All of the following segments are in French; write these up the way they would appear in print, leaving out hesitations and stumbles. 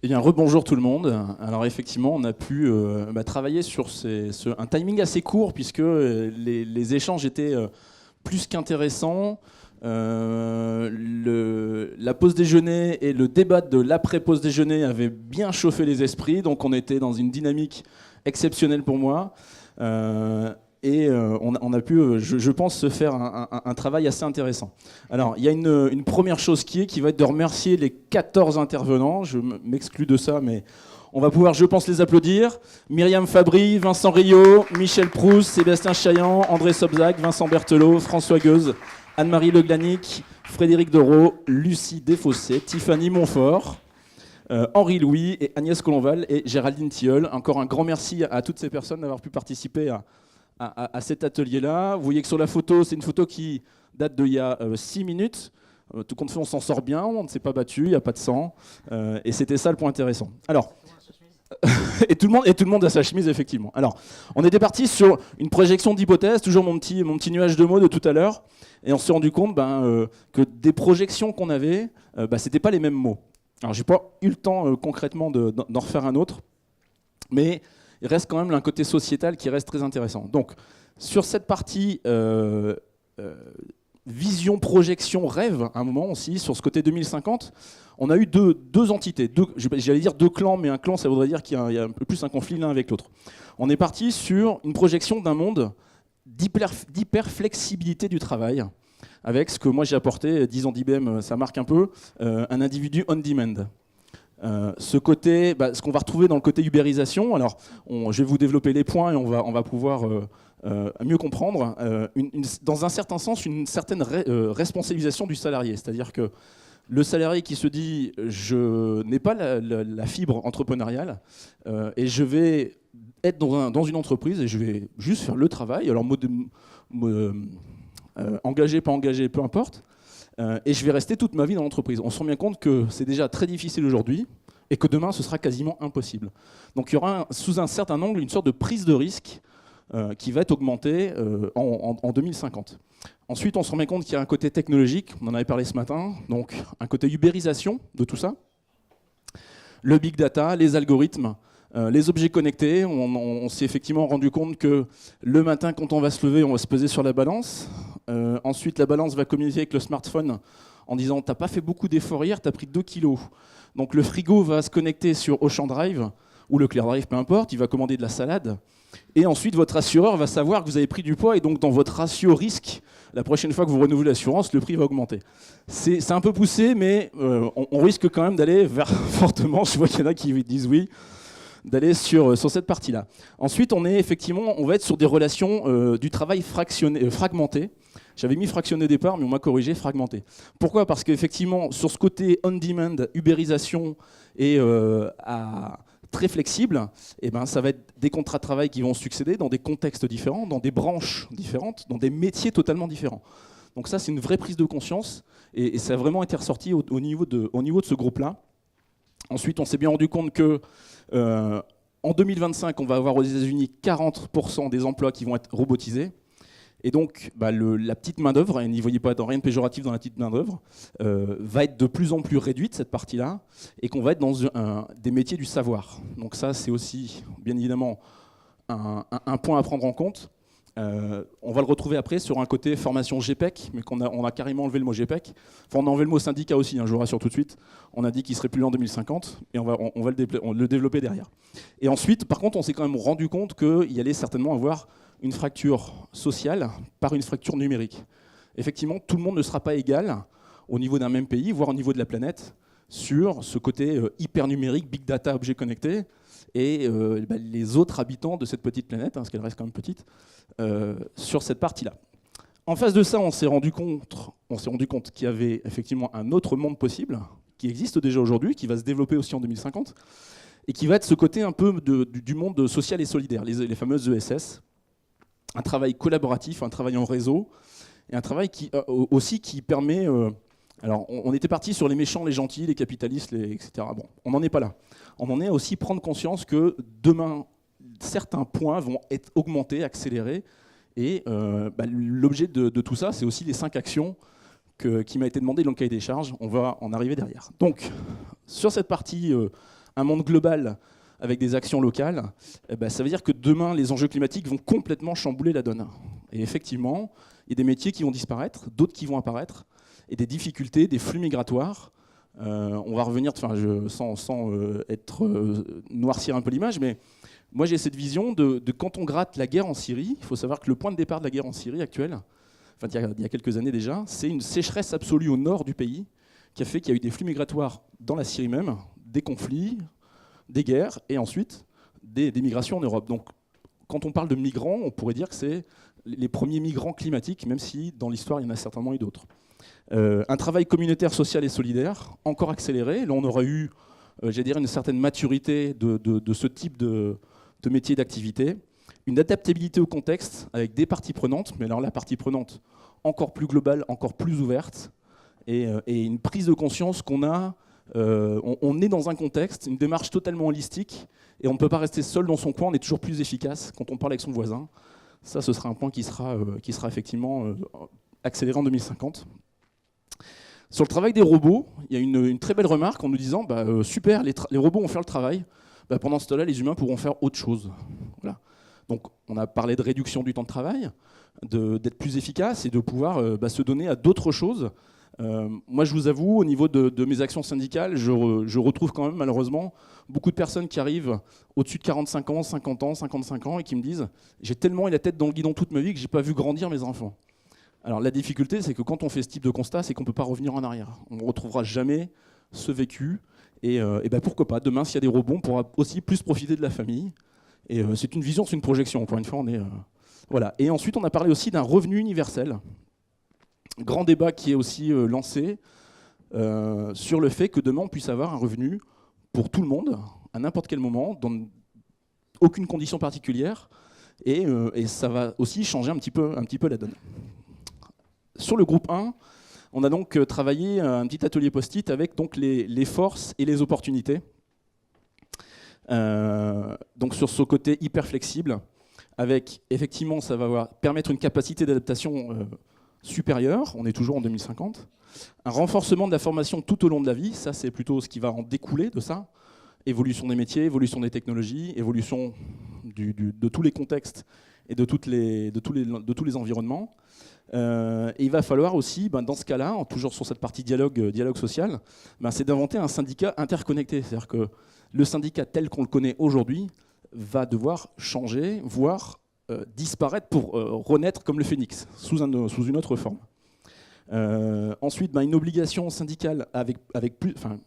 Eh bien, rebonjour tout le monde. Alors effectivement, on a pu travailler sur un timing assez court puisque les échanges étaient plus qu'intéressants. La pause déjeuner et le débat de l'après-pause déjeuner avaient bien chauffé les esprits, donc on était dans une dynamique exceptionnelle pour moi. On a pu, je pense, se faire un travail assez intéressant. Alors, il y a une première chose qui va être de remercier les 14 intervenants. Je m'exclus de ça, mais on va pouvoir, je pense, les applaudir. Myriam Fabry, Vincent Rio, Michel Proust, Sébastien Chaillan, André Sobzac, Vincent Berthelot, François Gueuze, Anne-Marie Le Glanic, Frédéric Dereau, Lucie Desfossés, Tiffany Montfort, Henri Louis et Agnès Colonval et Géraldine Tilleul. Encore un grand merci à toutes ces personnes d'avoir pu participer à cet atelier-là. Vous voyez que sur la photo, c'est une photo qui date d'il y a 6 minutes. Tout compte fait, on s'en sort bien, on ne s'est pas battu, il n'y a pas de sang. Et c'était ça le point intéressant. Alors, et tout le monde a sa chemise, effectivement. Alors, on était parti sur une projection d'hypothèses, toujours mon petit nuage de mots de tout à l'heure. Et on s'est rendu compte que des projections qu'on avait, ce n'étaient pas les mêmes mots. Alors, j'ai pas eu le temps concrètement d'en refaire un autre. Mais il reste quand même un côté sociétal qui reste très intéressant. Donc, sur cette partie vision, projection, rêve, à un moment aussi, sur ce côté 2050, on a eu deux entités, j'allais dire deux clans, mais un clan, ça voudrait dire qu'il y a un peu plus un conflit l'un avec l'autre. On est parti sur une projection d'un monde d'hyper-flexibilité du travail, avec ce que moi j'ai apporté, 10 ans d'IBM, ça marque un peu, un individu on-demand. Ce qu'on va retrouver dans le côté ubérisation, alors je vais vous développer les points et on va pouvoir mieux comprendre, dans un certain sens, une certaine responsabilisation du salarié. C'est-à-dire que le salarié qui se dit « je n'ai pas la fibre entrepreneuriale et je vais être dans une entreprise et je vais juste faire le travail, alors engagé, pas engagé, peu importe, et je vais rester toute ma vie dans l'entreprise ». On se rend bien compte que c'est déjà très difficile aujourd'hui et que demain, ce sera quasiment impossible. Donc il y aura, sous un certain angle, une sorte de prise de risque qui va être augmentée en 2050. Ensuite, on se rend bien compte qu'il y a un côté technologique, on en avait parlé ce matin, donc un côté ubérisation de tout ça. Le big data, les algorithmes, les objets connectés. On s'est effectivement rendu compte que le matin, quand on va se lever, on va se peser sur la balance. Ensuite, la balance va communiquer avec le smartphone en disant « t'as pas fait beaucoup d'efforts hier, t'as pris 2 kilos ». Donc le frigo va se connecter sur Auchan Drive, ou Leclerc Drive, peu importe, il va commander de la salade. Et ensuite, votre assureur va savoir que vous avez pris du poids, et donc dans votre ratio risque, la prochaine fois que vous renouvelez l'assurance, le prix va augmenter. C'est un peu poussé, mais on risque quand même d'aller vers fortement, je vois qu'il y en a qui disent oui, d'aller sur cette partie-là. Ensuite, on va être sur des relations du travail fragmenté. J'avais mis fractionné au départ, mais on m'a corrigé fragmenté. Pourquoi ? Parce qu'effectivement, sur ce côté on-demand, ubérisation et très flexible, ça va être des contrats de travail qui vont succéder dans des contextes différents, dans des branches différentes, dans des métiers totalement différents. Donc ça, c'est une vraie prise de conscience, et ça a vraiment été ressorti au niveau de ce groupe-là. Ensuite, on s'est bien rendu compte que en 2025, on va avoir aux États-Unis 40% des emplois qui vont être robotisés. Et donc, la petite main-d'œuvre, et n'y voyez pas rien de péjoratif dans la petite main-d'œuvre, va être de plus en plus réduite, cette partie-là, et qu'on va être dans des métiers du savoir. Donc ça, c'est aussi, bien évidemment, un point à prendre en compte. On va le retrouver après sur un côté formation GPEC, mais on a carrément enlevé le mot GPEC. Enfin, on a enlevé le mot syndicat aussi, je vous rassure tout de suite. On a dit qu'il serait plus là en 2050, et on va le développer derrière. Et ensuite, par contre, on s'est quand même rendu compte qu'il y allait certainement avoir une fracture sociale par une fracture numérique. Effectivement, tout le monde ne sera pas égal au niveau d'un même pays, voire au niveau de la planète, sur ce côté hyper numérique, big data, objets connectés, et les autres habitants de cette petite planète, parce qu'elle reste quand même petite, sur cette partie-là. En face de ça, on s'est rendu compte qu'il y avait effectivement un autre monde possible, qui existe déjà aujourd'hui, qui va se développer aussi en 2050, et qui va être ce côté un peu du monde social et solidaire, les fameuses ESS. Un travail collaboratif, un travail en réseau, et un travail qui permet... alors, on était parti sur les méchants, les gentils, les capitalistes, etc. Bon, on n'en est pas là. On en est aussi prendre conscience que demain, certains points vont être augmentés, accélérés, et l'objet de tout ça, c'est aussi les 5 actions qui m'a été demandé dans le cahier des charges. On va en arriver derrière. Donc, sur cette partie un monde global avec des actions locales, ça veut dire que demain, les enjeux climatiques vont complètement chambouler la donne. Et effectivement, il y a des métiers qui vont disparaître, d'autres qui vont apparaître, et des difficultés, des flux migratoires. On va revenir, sans noircir un peu l'image, mais moi j'ai cette vision de quand on gratte la guerre en Syrie, il faut savoir que le point de départ de la guerre en Syrie actuelle, il y a quelques années déjà, c'est une sécheresse absolue au nord du pays qui a fait qu'il y a eu des flux migratoires dans la Syrie même, des conflits, des guerres et ensuite des migrations en Europe. Donc quand on parle de migrants, on pourrait dire que c'est les premiers migrants climatiques, même si dans l'histoire il y en a certainement eu d'autres. Un travail communautaire, social et solidaire, encore accéléré. Là on aura eu, une certaine maturité de ce type de métier d'activité. Une adaptabilité au contexte avec des parties prenantes, mais alors la partie prenante encore plus globale, encore plus ouverte, et une prise de conscience qu'on a. On est dans un contexte, une démarche totalement holistique, et on ne peut pas rester seul dans son coin, on est toujours plus efficace quand on parle avec son voisin. Ça, ce sera un point qui sera effectivement accéléré en 2050. Sur le travail des robots, il y a une très belle remarque en nous disant super, les robots vont faire le travail, pendant ce temps-là, les humains pourront faire autre chose. Voilà. Donc on a parlé de réduction du temps de travail, d'être plus efficace et de pouvoir se donner à d'autres choses. Moi, je vous avoue, au niveau de mes actions syndicales, je retrouve quand même malheureusement beaucoup de personnes qui arrivent au-dessus de 45 ans, 50 ans, 55 ans et qui me disent « j'ai tellement eu la tête dans le guidon toute ma vie que je n'ai pas vu grandir mes enfants ». Alors la difficulté, c'est que quand on fait ce type de constat, c'est qu'on ne peut pas revenir en arrière. On ne retrouvera jamais ce vécu. Et pourquoi pas, demain, s'il y a des robots, on pourra aussi plus profiter de la famille. Et c'est une vision, c'est une projection. Encore une fois, on est... voilà. Et ensuite, on a parlé aussi d'un revenu universel. Grand débat qui est aussi lancé sur le fait que demain on puisse avoir un revenu pour tout le monde, à n'importe quel moment, dans aucune condition particulière, et ça va aussi changer un petit peu la donne. Sur le groupe 1, on a donc travaillé un petit atelier post-it avec donc les forces et les opportunités. Donc sur ce côté hyper flexible, avec effectivement ça va permettre une capacité d'adaptation supérieure, on est toujours en 2050, un renforcement de la formation tout au long de la vie, ça c'est plutôt ce qui va en découler de ça, évolution des métiers, évolution des technologies, évolution de tous les contextes et de tous les environnements. Et il va falloir aussi, dans ce cas-là, toujours sur cette partie dialogue social, c'est d'inventer un syndicat interconnecté, c'est-à-dire que le syndicat tel qu'on le connaît aujourd'hui va devoir changer, voire disparaître pour renaître comme le phénix, sous une autre forme. Ensuite, une obligation syndicale avec plus... Enfin,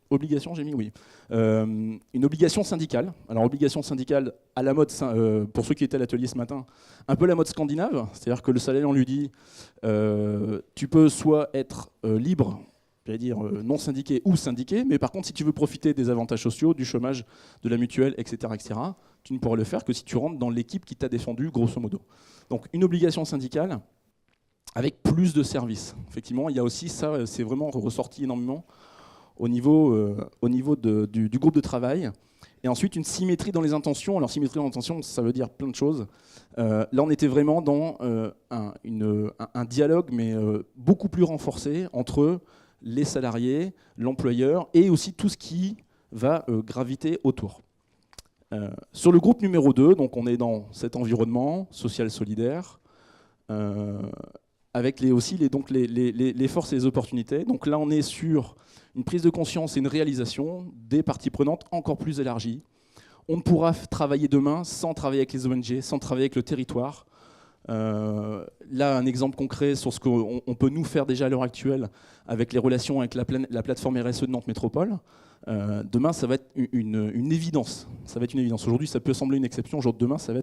obligation, j'ai mis, oui. Une obligation syndicale. Alors, obligation syndicale à la mode, pour ceux qui étaient à l'atelier ce matin, un peu la mode scandinave, c'est-à-dire que le salarié, on lui dit, tu peux soit être libre, j'allais dire non syndiqué ou syndiqué, mais par contre, si tu veux profiter des avantages sociaux, du chômage, de la mutuelle, etc., tu ne pourras le faire que si tu rentres dans l'équipe qui t'a défendu, grosso modo. Donc, une obligation syndicale avec plus de services. Effectivement, il y a aussi ça, c'est vraiment ressorti énormément au niveau du groupe de travail. Et ensuite, une symétrie dans les intentions. Alors, symétrie dans les intentions, ça veut dire plein de choses. Là, on était vraiment dans un dialogue, mais beaucoup plus renforcé entre les salariés, l'employeur et aussi tout ce qui va graviter autour. Sur le groupe numéro 2, donc on est dans cet environnement social solidaire, avec aussi les forces et les opportunités. Donc là, on est sur une prise de conscience et une réalisation des parties prenantes encore plus élargies. On ne pourra travailler demain sans travailler avec les ONG, sans travailler avec le territoire. Là, un exemple concret sur ce qu'on peut nous faire déjà à l'heure actuelle avec les relations avec la plateforme RSE de Nantes Métropole. Demain, ça va être une évidence. Ça va être une évidence. Aujourd'hui, ça peut sembler une exception. Demain, ça va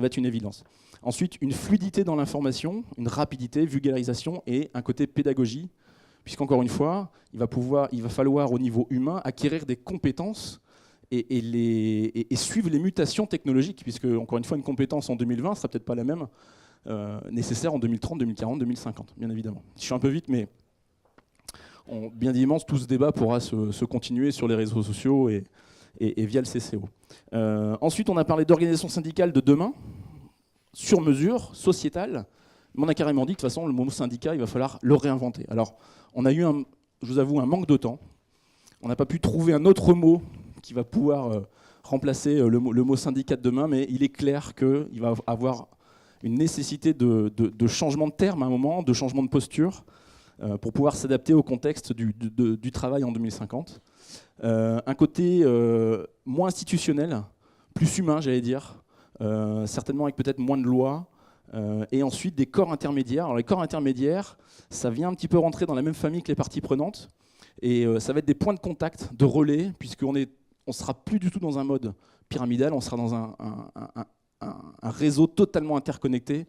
être une évidence. Ensuite, une fluidité dans l'information, une rapidité, vulgarisation et un côté pédagogie, puisqu'encore une fois, il va falloir au niveau humain acquérir des compétences et suivre les mutations technologiques, puisque encore une fois, une compétence en 2020 ne sera peut-être pas la même nécessaire en 2030, 2040, 2050, bien évidemment. Je suis un peu vite, mais bien évidemment, tout ce débat pourra se continuer sur les réseaux sociaux et via le CCO. Ensuite, on a parlé d'organisation syndicale de demain, sur mesure, sociétale. Mais on a carrément dit que de toute façon, le mot syndicat, il va falloir le réinventer. Alors, on a eu, je vous avoue, un manque de temps. On n'a pas pu trouver un autre mot qui va pouvoir remplacer le mot syndicat de demain, mais il est clair qu'il va avoir une nécessité de changement de terme à un moment, de changement de posture, pour pouvoir s'adapter au contexte du travail en 2050. Un côté moins institutionnel, plus humain, j'allais dire, certainement avec peut-être moins de lois, et ensuite des corps intermédiaires. Alors les corps intermédiaires, ça vient un petit peu rentrer dans la même famille que les parties prenantes, et ça va être des points de contact, de relais, puisqu'on ne sera plus du tout dans un mode pyramidal, on sera dans un réseau totalement interconnecté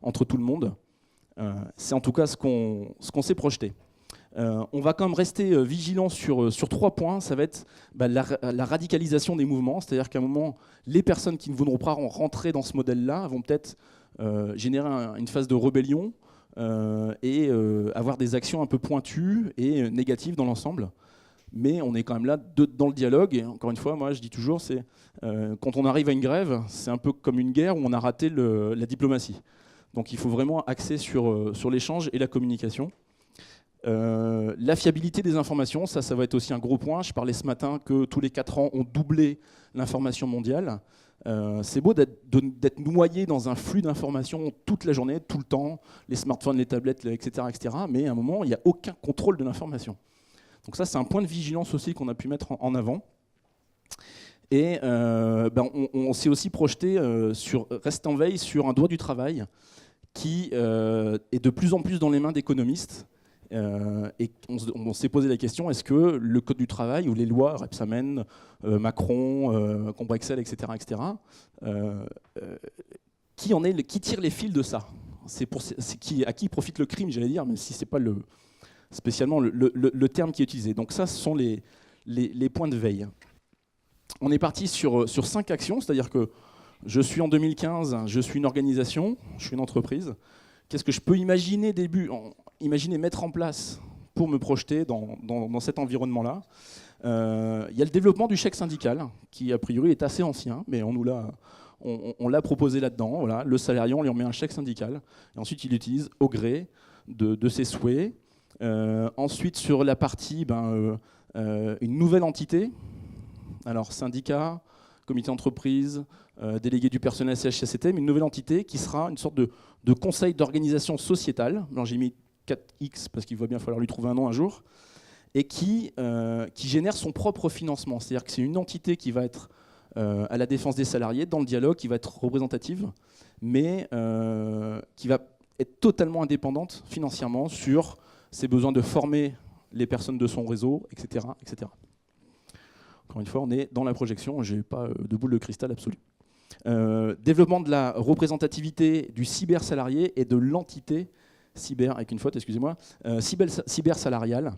entre tout le monde. C'est en tout cas ce qu'on s'est projeté. On va quand même rester vigilant sur 3 points. Ça va être la radicalisation des mouvements, c'est-à-dire qu'à un moment, les personnes qui ne voudront pas rentrer dans ce modèle-là vont peut-être générer une phase de rébellion et avoir des actions un peu pointues et négatives dans l'ensemble. Mais on est quand même là dans le dialogue. Et encore une fois, moi je dis toujours, c'est quand on arrive à une grève, c'est un peu comme une guerre où on a raté la diplomatie. Donc il faut vraiment axer sur l'échange et la communication. La fiabilité des informations, ça va être aussi un gros point. Je parlais ce matin que tous les 4 ans, on doublait l'information mondiale. C'est beau d'être noyé dans un flux d'informations toute la journée, tout le temps, les smartphones, les tablettes, etc., etc. Mais à un moment, il n'y a aucun contrôle de l'information. Donc ça, c'est un point de vigilance aussi qu'on a pu mettre en avant. Et on s'est aussi projeté reste en veille sur un droit du travail qui est de plus en plus dans les mains d'économistes. Et on s'est posé la question, est-ce que le code du travail ou les lois, Rebsamen, Macron, Combrexel, etc., qui tire les fils de ça? À qui profite le crime, j'allais dire, même si ce n'est pas spécialement le terme qui est utilisé. Donc ça, ce sont les points de veille. On est parti sur 5 actions, c'est-à-dire que je suis en 2015, je suis une organisation, je suis une entreprise. Qu'est-ce que je peux imaginer mettre en place pour me projeter dans cet environnement-là? Il y a le développement du chèque syndical, qui a priori est assez ancien, mais on l'a proposé là-dedans. Voilà. Le salarié, on lui remet un chèque syndical, et ensuite il l'utilise au gré de ses souhaits. Ensuite, sur la partie, une nouvelle entité, alors syndicat, comité d'entreprise, délégué du personnel CHSCT, mais une nouvelle entité qui sera une sorte de conseil d'organisation sociétale. Alors, j'ai mis 4X parce qu'il va bien falloir lui trouver un nom un jour, et qui génère son propre financement. C'est-à-dire que c'est une entité qui va être à la défense des salariés, dans le dialogue, qui va être représentative, mais qui va être totalement indépendante financièrement sur ses besoins de former les personnes de son réseau, etc., etc. Encore une fois, on est dans la projection, je n'ai pas de boule de cristal absolue. Développement de la représentativité du cybersalarié et de l'entité cyber, avec une faute, excusez-moi, cybersalariale.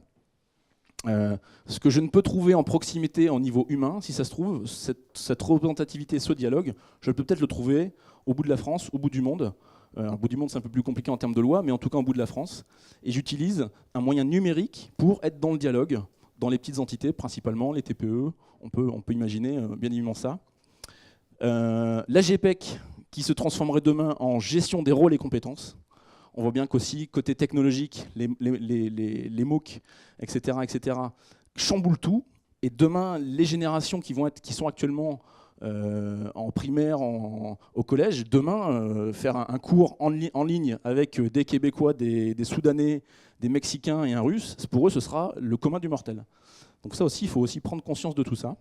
Ce que je ne peux trouver en proximité en niveau humain, si ça se trouve, cette représentativité, ce dialogue, je peux peut-être le trouver au bout de la France, au bout du monde. Au bout du monde, c'est un peu plus compliqué en termes de loi, mais en tout cas au bout de la France. Et j'utilise un moyen numérique pour être dans le dialogue, dans les petites entités, principalement les TPE. On peut imaginer bien évidemment ça. L'AGPEC qui se transformerait demain en gestion des rôles et compétences. On voit bien qu'aussi, côté technologique, les MOOC, etc., chamboulent tout. Et demain, les générations qui sont actuellement en primaire, au collège, demain, faire un cours en ligne avec des Québécois, des Soudanais, des Mexicains et un Russe, pour eux, ce sera le commun du mortel. Donc ça aussi, il faut aussi prendre conscience de tout ça.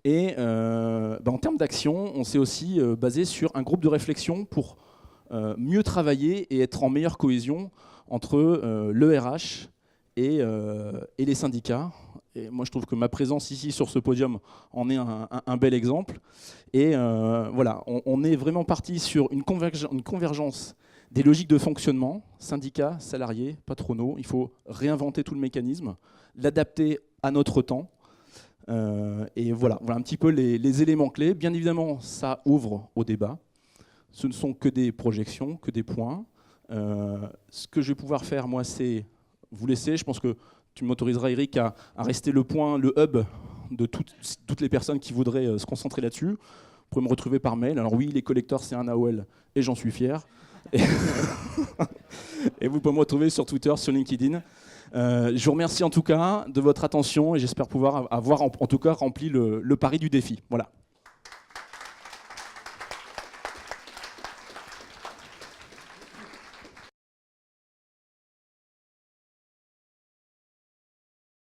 Et en termes d'action, on s'est aussi basé sur un groupe de réflexion pour mieux travailler et être en meilleure cohésion entre le RH et les syndicats. Et moi, je trouve que ma présence ici sur ce podium en est un bel exemple. Et voilà, on est vraiment parti sur une convergence des logiques de fonctionnement, syndicats, salariés, patronaux. Il faut réinventer tout le mécanisme, l'adapter à notre temps. Et voilà un petit peu les éléments clés. Bien évidemment, ça ouvre au débat. Ce ne sont que des projections, que des points. Ce que je vais pouvoir faire, moi, c'est vous laisser. Je pense que tu m'autoriseras, Eric, à rester le point, le hub de toutes les personnes qui voudraient se concentrer là-dessus. Vous pouvez me retrouver par mail. Alors oui, les collecteurs, c'est un AOL, et j'en suis fier. Et, et vous pouvez me retrouver sur Twitter, sur LinkedIn. Je vous remercie en tout cas de votre attention et j'espère pouvoir avoir en tout cas rempli le pari du défi. Voilà.